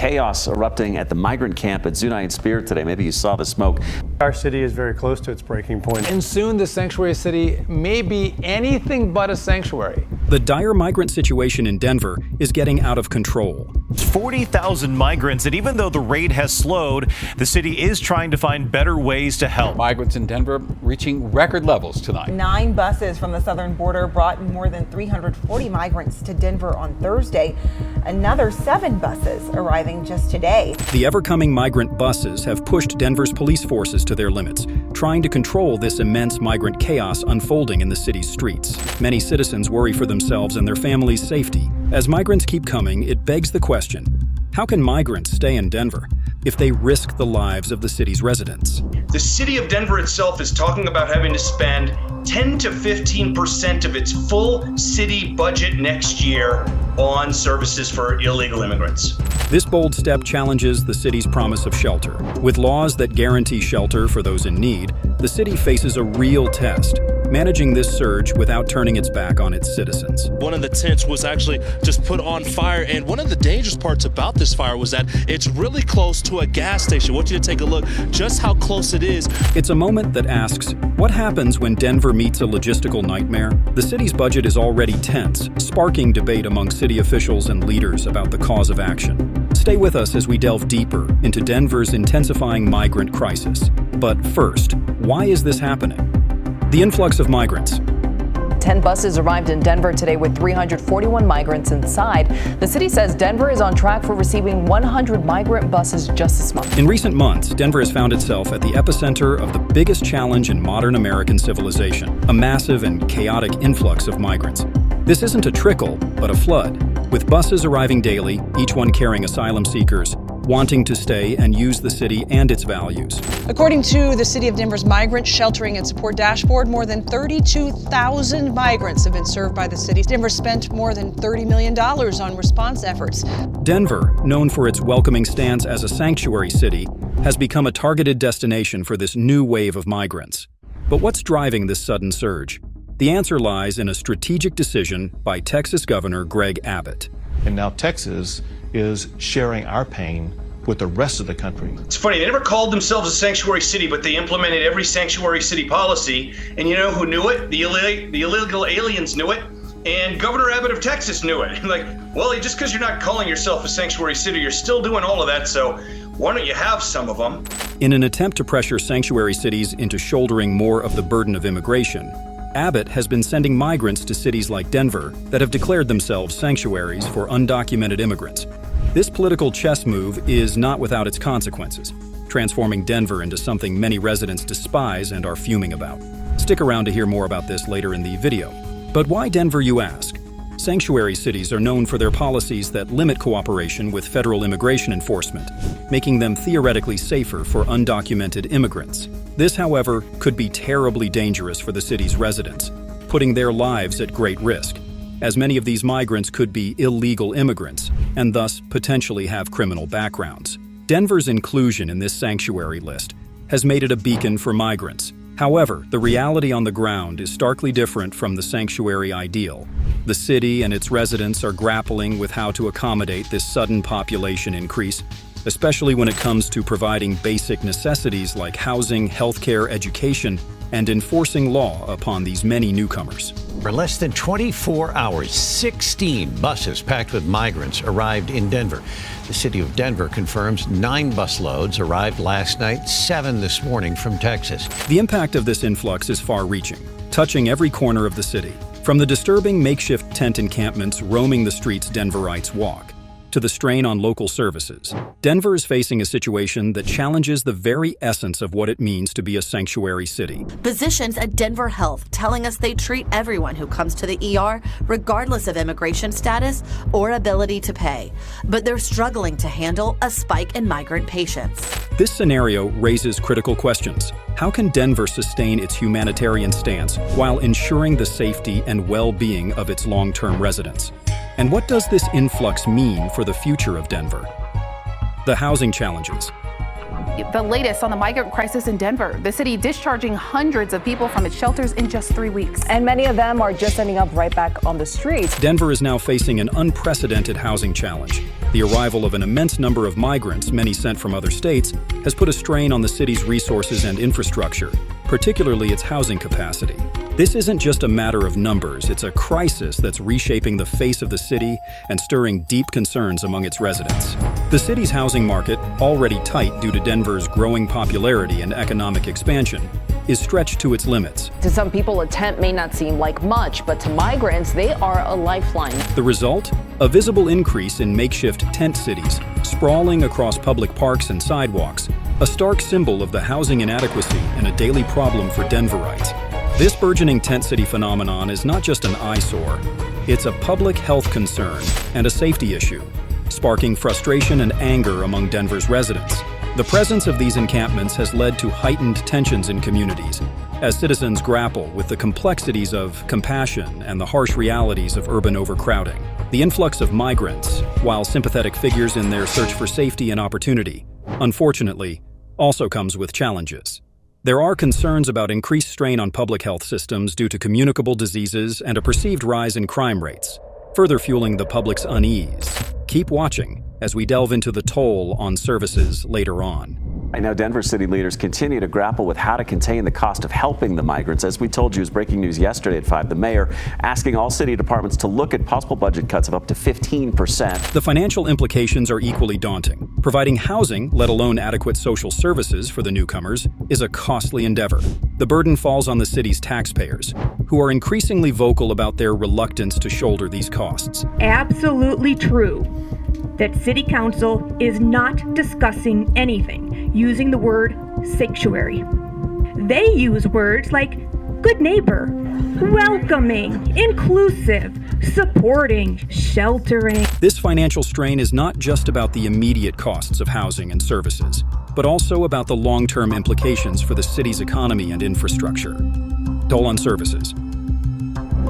Chaos erupting at the migrant camp at Zunai and Spear today. Maybe you saw the smoke. Our city is very close to its breaking point. And soon the sanctuary city may be anything but a sanctuary. The dire migrant situation in Denver is getting out of control. 40,000 migrants, and even though the rate has slowed, the city is trying to find better ways to help. Migrants in Denver reaching record levels tonight. 9 buses from the southern border brought more than 340 migrants to Denver on Thursday. Another 7 buses arriving just today. The ever-coming migrant buses have pushed Denver's police forces to their limits, trying to control this immense migrant chaos unfolding in the city's streets. Many citizens worry for themselves and their families' safety. As migrants keep coming, it begs the question, how can migrants stay in Denver if they risk the lives of the city's residents? The city of Denver itself is talking about having to spend 10 to 15% of its full city budget next year on services for illegal immigrants. This bold step challenges the city's promise of shelter. With laws that guarantee shelter for those in need, the city faces a real test, managing this surge without turning its back on its citizens. One of the tents was actually just put on fire, and one of the dangerous parts about this fire was that it's really close to a gas station. I want you to take a look just how close it is. It's a moment that asks, what happens when Denver meets a logistical nightmare? The city's budget is already tense, sparking debate among city officials and leaders about the cause of action. Stay with us as we delve deeper into Denver's intensifying migrant crisis. But first, why is this happening? The influx of migrants. 10 buses arrived in Denver today with 341 migrants inside. The city says Denver is on track for receiving 100 migrant buses just this month. In recent months, Denver has found itself at the epicenter of the biggest challenge in modern American civilization, a massive and chaotic influx of migrants. This isn't a trickle, but a flood, with buses arriving daily, each one carrying asylum seekers, wanting to stay and use the city and its values. According to the City of Denver's Migrant Sheltering and Support Dashboard, more than 32,000 migrants have been served by the city. Denver spent more than $30 million on response efforts. Denver, known for its welcoming stance as a sanctuary city, has become a targeted destination for this new wave of migrants. But what's driving this sudden surge? The answer lies in a strategic decision by Texas Governor Greg Abbott. And now Texas is sharing our pain with the rest of the country. It's funny, they never called themselves a sanctuary city, but they implemented every sanctuary city policy. And you know who knew it? The illegal aliens knew it. And Governor Abbott of Texas knew it. Like, well, just because you're not calling yourself a sanctuary city, you're still doing all of that, so why don't you have some of them? In an attempt to pressure sanctuary cities into shouldering more of the burden of immigration, Abbott has been sending migrants to cities like Denver that have declared themselves sanctuaries for undocumented immigrants. This political chess move is not without its consequences, transforming Denver into something many residents despise and are fuming about. Stick around to hear more about this later in the video. But why Denver, you ask? Sanctuary cities are known for their policies that limit cooperation with federal immigration enforcement, making them theoretically safer for undocumented immigrants. This, however, could be terribly dangerous for the city's residents, putting their lives at great risk, as many of these migrants could be illegal immigrants and thus potentially have criminal backgrounds. Denver's inclusion in this sanctuary list has made it a beacon for migrants. However, the reality on the ground is starkly different from the sanctuary ideal. The city and its residents are grappling with how to accommodate this sudden population increase, especially when it comes to providing basic necessities like housing, healthcare, education, and enforcing law upon these many newcomers. For less than 24 hours, 16 buses packed with migrants arrived in Denver. The city of Denver confirms 9 bus loads arrived last night, 7 this morning from Texas. The impact of this influx is far-reaching, touching every corner of the city. From the disturbing makeshift tent encampments roaming the streets Denverites walk, to the strain on local services, Denver is facing a situation that challenges the very essence of what it means to be a sanctuary city. Physicians at Denver Health telling us they treat everyone who comes to the ER, regardless of immigration status or ability to pay. But they're struggling to handle a spike in migrant patients. This scenario raises critical questions. How can Denver sustain its humanitarian stance while ensuring the safety and well-being of its long-term residents? And what does this influx mean for the future of Denver? The housing challenges. The latest on the migrant crisis in Denver, the city discharging hundreds of people from its shelters in just 3 weeks. And many of them are just ending up right back on the streets. Denver is now facing an unprecedented housing challenge. The arrival of an immense number of migrants, many sent from other states, has put a strain on the city's resources and infrastructure, particularly its housing capacity. This isn't just a matter of numbers, it's a crisis that's reshaping the face of the city and stirring deep concerns among its residents. The city's housing market, already tight due to Denver's growing popularity and economic expansion, is stretched to its limits. To some people, a tent may not seem like much, but to migrants, they are a lifeline. The result? A visible increase in makeshift tent cities, sprawling across public parks and sidewalks, a stark symbol of the housing inadequacy and a daily problem for Denverites. This burgeoning tent city phenomenon is not just an eyesore, it's a public health concern and a safety issue, sparking frustration and anger among Denver's residents. The presence of these encampments has led to heightened tensions in communities, as citizens grapple with the complexities of compassion and the harsh realities of urban overcrowding. The influx of migrants, while sympathetic figures in their search for safety and opportunity, unfortunately, also comes with challenges. There are concerns about increased strain on public health systems due to communicable diseases and a perceived rise in crime rates, further fueling the public's unease. Keep watching as we delve into the toll on services later on. I know Denver city leaders continue to grapple with how to contain the cost of helping the migrants. As we told you, it was breaking news yesterday at 5. The mayor asking all city departments to look at possible budget cuts of up to 15%. The financial implications are equally daunting. Providing housing, let alone adequate social services for the newcomers, is a costly endeavor. The burden falls on the city's taxpayers, who are increasingly vocal about their reluctance to shoulder these costs. Absolutely true that City Council is not discussing anything using the word sanctuary. They use words like good neighbor, welcoming, inclusive, supporting, sheltering. This financial strain is not just about the immediate costs of housing and services, but also about the long-term implications for the city's economy and infrastructure. Toll on services.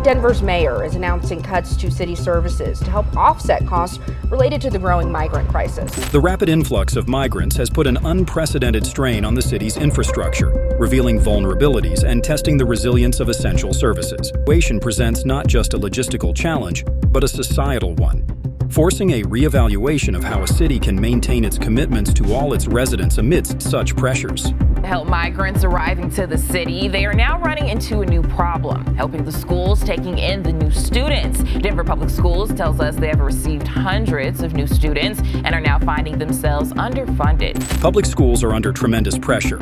Denver's mayor is announcing cuts to city services to help offset costs related to the growing migrant crisis. The rapid influx of migrants has put an unprecedented strain on the city's infrastructure, revealing vulnerabilities and testing the resilience of essential services. The situation presents not just a logistical challenge, but a societal one, forcing a reevaluation of how a city can maintain its commitments to all its residents amidst such pressures. To help migrants arriving to the city, they are now running into a new problem, helping the schools taking in the new students. Denver Public Schools tells us they have received hundreds of new students and are now finding themselves underfunded. Public schools are under tremendous pressure.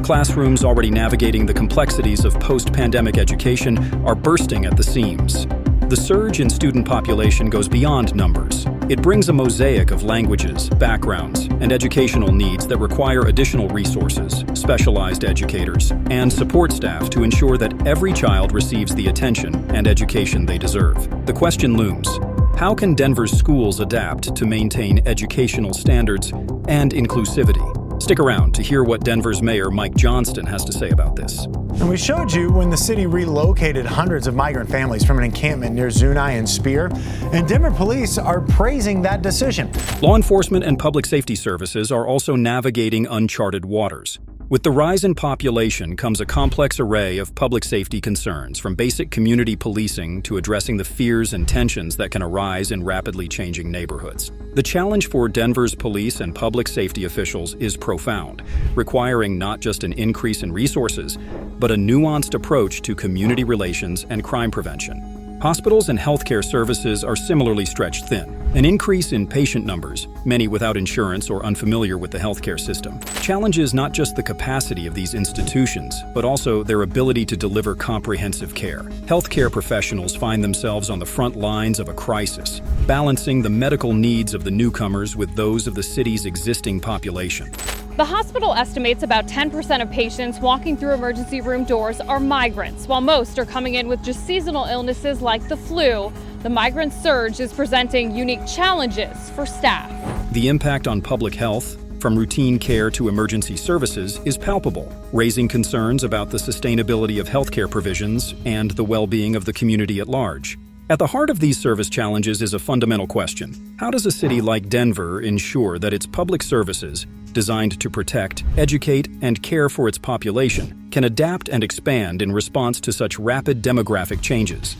Classrooms already navigating the complexities of post-pandemic education are bursting at the seams. The surge in student population goes beyond numbers. It brings a mosaic of languages, backgrounds, and educational needs that require additional resources, specialized educators, and support staff to ensure that every child receives the attention and education they deserve. The question looms: how can Denver's schools adapt to maintain educational standards and inclusivity? Stick around to hear what Denver's Mayor Mike Johnston has to say about this. And we showed you when the city relocated hundreds of migrant families from an encampment near Zuni and Spear, and Denver police are praising that decision. Law enforcement and public safety services are also navigating uncharted waters. With the rise in population comes a complex array of public safety concerns, from basic community policing to addressing the fears and tensions that can arise in rapidly changing neighborhoods. The challenge for Denver's police and public safety officials is profound, requiring not just an increase in resources, but a nuanced approach to community relations and crime prevention. Hospitals and healthcare services are similarly stretched thin. An increase in patient numbers, many without insurance or unfamiliar with the healthcare system, challenges not just the capacity of these institutions, but also their ability to deliver comprehensive care. Healthcare professionals find themselves on the front lines of a crisis, balancing the medical needs of the newcomers with those of the city's existing population. The hospital estimates about 10% of patients walking through emergency room doors are migrants, while most are coming in with just seasonal illnesses like the flu. The migrant surge is presenting unique challenges for staff. The impact on public health, from routine care to emergency services, is palpable, raising concerns about the sustainability of healthcare provisions and the well-being of the community at large. At the heart of these service challenges is a fundamental question. How does a city like Denver ensure that its public services, designed to protect, educate, and care for its population, can adapt and expand in response to such rapid demographic changes?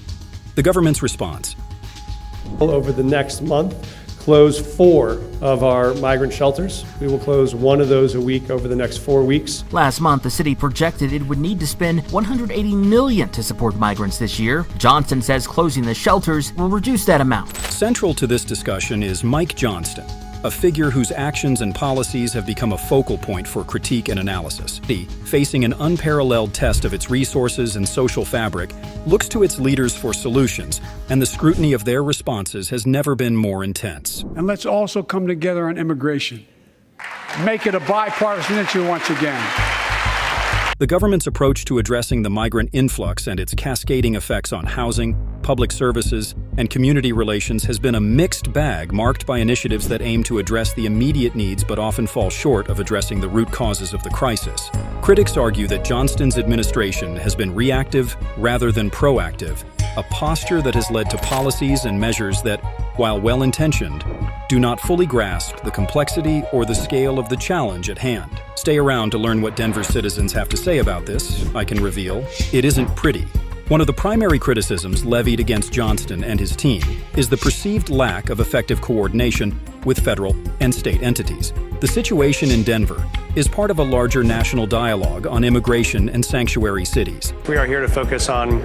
The government's response. Over the next month, close 4 of our migrant shelters. We will close 1 of those a week over the next 4 weeks. Last month, the city projected it would need to spend $180 million to support migrants this year. Johnston says closing the shelters will reduce that amount. Central to this discussion is Mike Johnston, a figure whose actions and policies have become a focal point for critique and analysis. He, facing an unparalleled test of its resources and social fabric, looks to its leaders for solutions, and the scrutiny of their responses has never been more intense. And let's also come together on immigration. Make it a bipartisan issue once again. The government's approach to addressing the migrant influx and its cascading effects on housing, public services, and community relations has been a mixed bag marked by initiatives that aim to address the immediate needs but often fall short of addressing the root causes of the crisis. Critics argue that Johnston's administration has been reactive rather than proactive, a posture that has led to policies and measures that, while well-intentioned, do not fully grasp the complexity or the scale of the challenge at hand. Stay around to learn what Denver citizens have to say about this. I can reveal, it isn't pretty. One of the primary criticisms levied against Johnston and his team is the perceived lack of effective coordination with federal and state entities. The situation in Denver is part of a larger national dialogue on immigration and sanctuary cities. We are here to focus on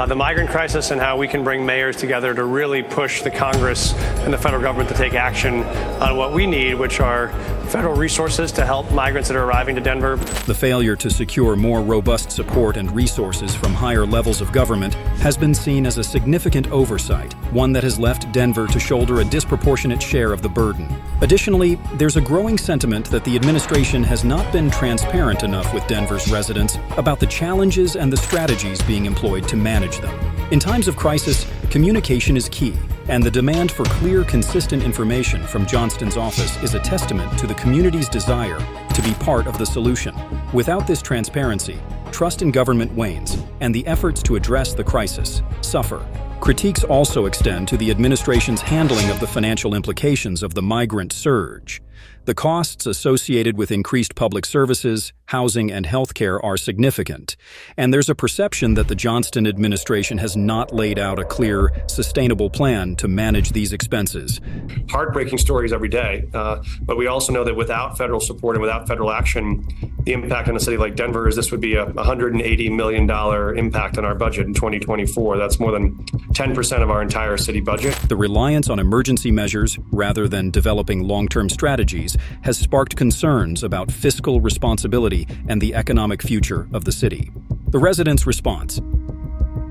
the migrant crisis and how we can bring mayors together to really push the Congress and the federal government to take action on what we need, which are federal resources to help migrants that are arriving to Denver. The failure to secure more robust support and resources from higher levels of government has been seen as a significant oversight, one that has left Denver to shoulder a disproportionate share of the burden. Additionally, there's a growing sentiment that the administration has not been transparent enough with Denver's residents about the challenges and the strategies being employed to manage them. In times of crisis, communication is key, and the demand for clear, consistent information from Johnston's office is a testament to the community's desire to be part of the solution. Without this transparency, trust in government wanes, and the efforts to address the crisis suffer. Critiques also extend to the administration's handling of the financial implications of the migrant surge. The costs associated with increased public services, housing, and healthcare are significant, and there's a perception that the Johnston administration has not laid out a clear, sustainable plan to manage these expenses. Heartbreaking stories every day, but we also know that without federal support and without federal action, the impact on a city like Denver is this would be a $180 million impact on our budget in 2024. That's more than 10% of our entire city budget. The reliance on emergency measures rather than developing long-term strategies has sparked concerns about fiscal responsibility and the economic future of the city. The residents' response.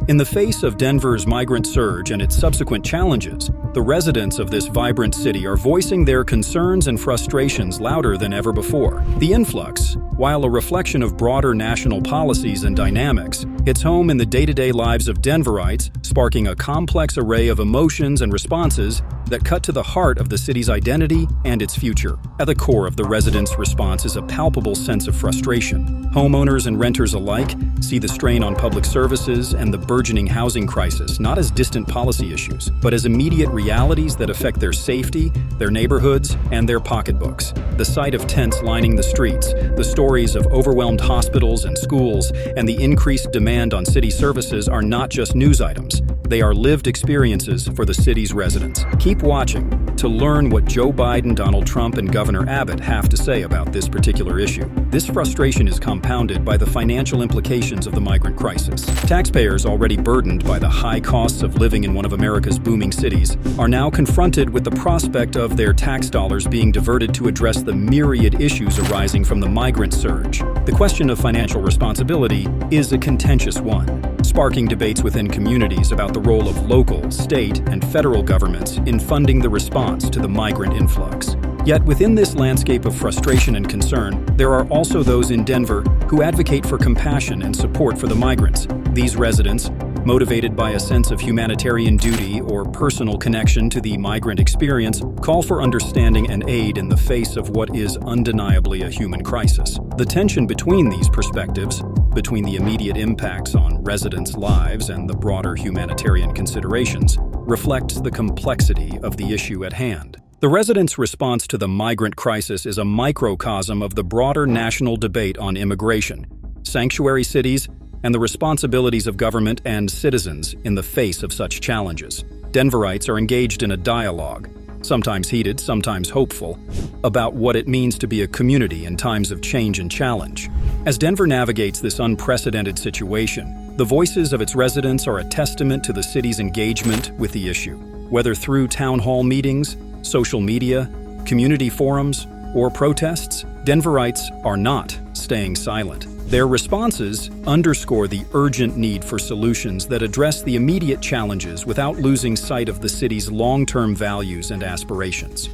In the face of Denver's migrant surge and its subsequent challenges, the residents of this vibrant city are voicing their concerns and frustrations louder than ever before. The influx, while a reflection of broader national policies and dynamics, hits home in the day-to-day lives of Denverites, sparking a complex array of emotions and responses that cut to the heart of the city's identity and its future. At the core of the residents' response is a palpable sense of frustration. Homeowners and renters alike see the strain on public services and the burgeoning housing crisis not as distant policy issues, but as immediate realities that affect their safety, their neighborhoods, and their pocketbooks. The sight of tents lining the streets, the stories of overwhelmed hospitals and schools, and the increased demand on city services are not just news items. They are lived experiences for the city's residents. Keep watching to learn what Joe Biden, Donald Trump, and Governor Abbott have to say about this particular issue. This frustration is compounded by the financial implications of the migrant crisis. Taxpayers already burdened by the high costs of living in one of America's booming cities are now confronted with the prospect of their tax dollars being diverted to address the myriad issues arising from the migrant surge. The question of financial responsibility is a contentious one, sparking debates within communities about the role of local, state, and federal governments in funding the response to the migrant influx. Yet within this landscape of frustration and concern, there are also those in Denver who advocate for compassion and support for the migrants. These residents, motivated by a sense of humanitarian duty or personal connection to the migrant experience, call for understanding and aid in the face of what is undeniably a human crisis. The tension between these perspectives, between the immediate impacts on residents' lives and the broader humanitarian considerations, reflects the complexity of the issue at hand. The residents' response to the migrant crisis is a microcosm of the broader national debate on immigration, sanctuary cities, and the responsibilities of government and citizens in the face of such challenges. Denverites are engaged in a dialogue, sometimes heated, sometimes hopeful, about what it means to be a community in times of change and challenge. As Denver navigates this unprecedented situation, the voices of its residents are a testament to the city's engagement with the issue. Whether through town hall meetings, social media, community forums, or protests, Denverites are not staying silent. Their responses underscore the urgent need for solutions that address the immediate challenges without losing sight of the city's long-term values and aspirations.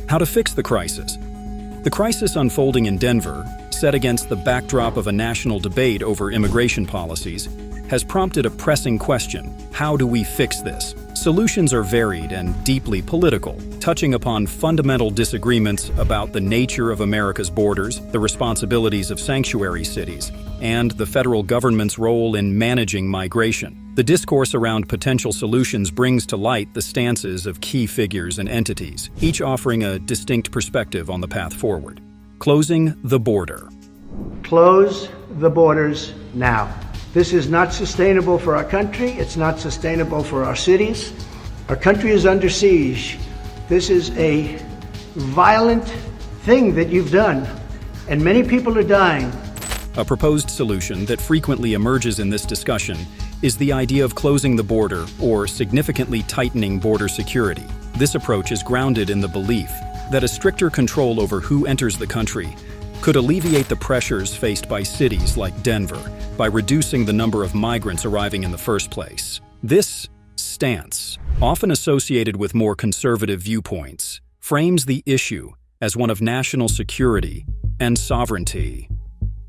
How to fix the crisis? The crisis unfolding in Denver, set against the backdrop of a national debate over immigration policies, has prompted a pressing question: how do we fix this? Solutions are varied and deeply political, touching upon fundamental disagreements about the nature of America's borders, the responsibilities of sanctuary cities, and the federal government's role in managing migration. The discourse around potential solutions brings to light the stances of key figures and entities, each offering a distinct perspective on the path forward. Closing the border. Close the borders now. This is not sustainable for our country. It's not sustainable for our cities. Our country is under siege. This is a violent thing that you've done, and many people are dying. A proposed solution that frequently emerges in this discussion is the idea of closing the border or significantly tightening border security. This approach is grounded in the belief that a stricter control over who enters the country could alleviate the pressures faced by cities like Denver by reducing the number of migrants arriving in the first place. This stance, often associated with more conservative viewpoints, frames the issue as one of national security and sovereignty.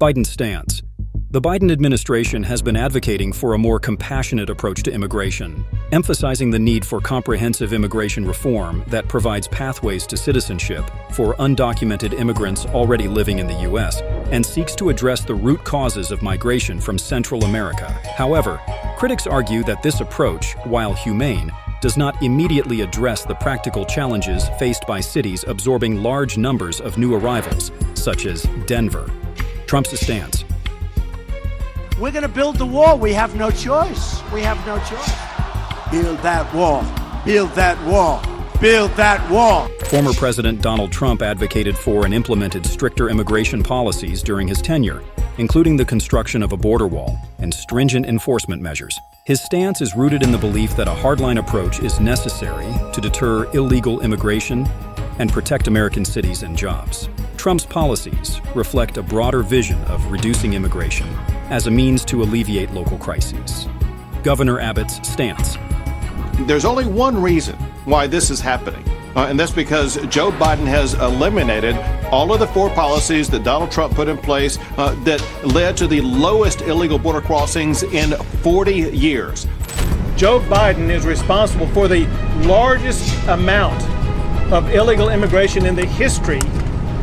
Biden's stance. The Biden administration has been advocating for a more compassionate approach to immigration, emphasizing the need for comprehensive immigration reform that provides pathways to citizenship for undocumented immigrants already living in the U.S. and seeks to address the root causes of migration from Central America. However, critics argue that this approach, while humane, does not immediately address the practical challenges faced by cities absorbing large numbers of new arrivals, such as Denver. Trump's stance. We're going to build the wall. We have no choice. We have no choice. Build that wall. Build that wall. Build that wall. Former President Donald Trump advocated for and implemented stricter immigration policies during his tenure, including the construction of a border wall and stringent enforcement measures. His stance is rooted in the belief that a hardline approach is necessary to deter illegal immigration and protect American cities and jobs. Trump's policies reflect a broader vision of reducing immigration as a means to alleviate local crises. Governor Abbott's stance. There's only one reason why this is happening, and that's because Joe Biden has eliminated all of the 4 policies that Donald Trump put in place that led to the lowest illegal border crossings in 40 years. Joe Biden is responsible for the largest amount of illegal immigration in the history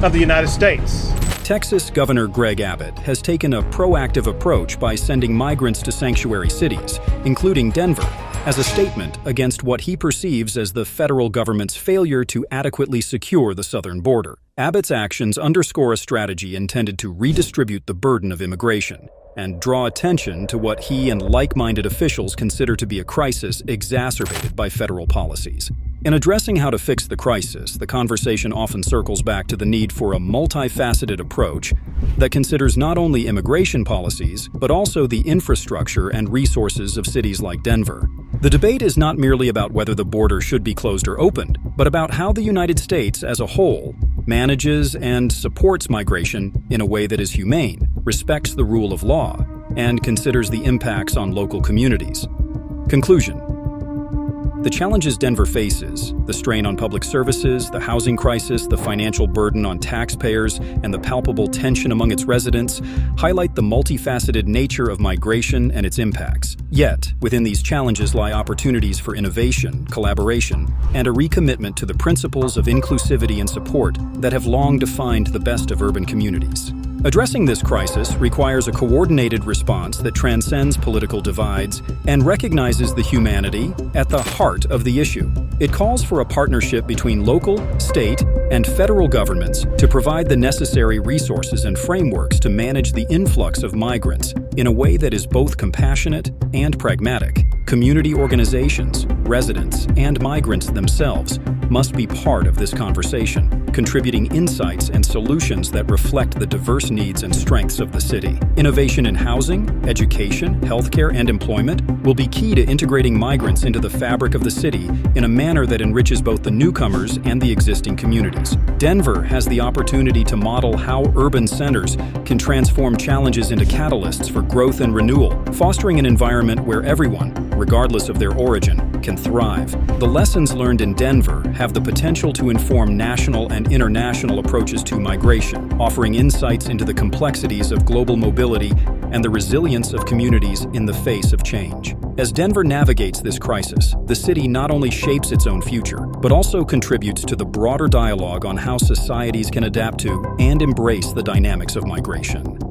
of the United States. Texas Governor Greg Abbott has taken a proactive approach by sending migrants to sanctuary cities, including Denver, as a statement against what he perceives as the federal government's failure to adequately secure the southern border. Abbott's actions underscore a strategy intended to redistribute the burden of immigration and draw attention to what he and like-minded officials consider to be a crisis exacerbated by federal policies. In addressing how to fix the crisis, the conversation often circles back to the need for a multifaceted approach that considers not only immigration policies, but also the infrastructure and resources of cities like Denver. The debate is not merely about whether the border should be closed or opened, but about how the United States as a whole manages and supports migration in a way that is humane, respects the rule of law, and considers the impacts on local communities. Conclusion. The challenges Denver faces, the strain on public services, the housing crisis, the financial burden on taxpayers, and the palpable tension among its residents, highlight the multifaceted nature of migration and its impacts. Yet, within these challenges lie opportunities for innovation, collaboration, and a recommitment to the principles of inclusivity and support that have long defined the best of urban communities. Addressing this crisis requires a coordinated response that transcends political divides and recognizes the humanity at the heart of the issue. It calls for a partnership between local, state, and federal governments to provide the necessary resources and frameworks to manage the influx of migrants in a way that is both compassionate and pragmatic. Community organizations, residents, and migrants themselves must be part of this conversation, contributing insights and solutions that reflect the diverse needs and strengths of the city. Innovation in housing, education, healthcare, and employment will be key to integrating migrants into the fabric of the city in a manner that enriches both the newcomers and the existing communities. Denver has the opportunity to model how urban centers can transform challenges into catalysts for growth and renewal, fostering an environment where everyone, regardless of their origin, can thrive. The lessons learned in Denver have the potential to inform national and international approaches to migration, offering insights into the complexities of global mobility and the resilience of communities in the face of change. As Denver navigates this crisis, the city not only shapes its own future, but also contributes to the broader dialogue on how societies can adapt to and embrace the dynamics of migration.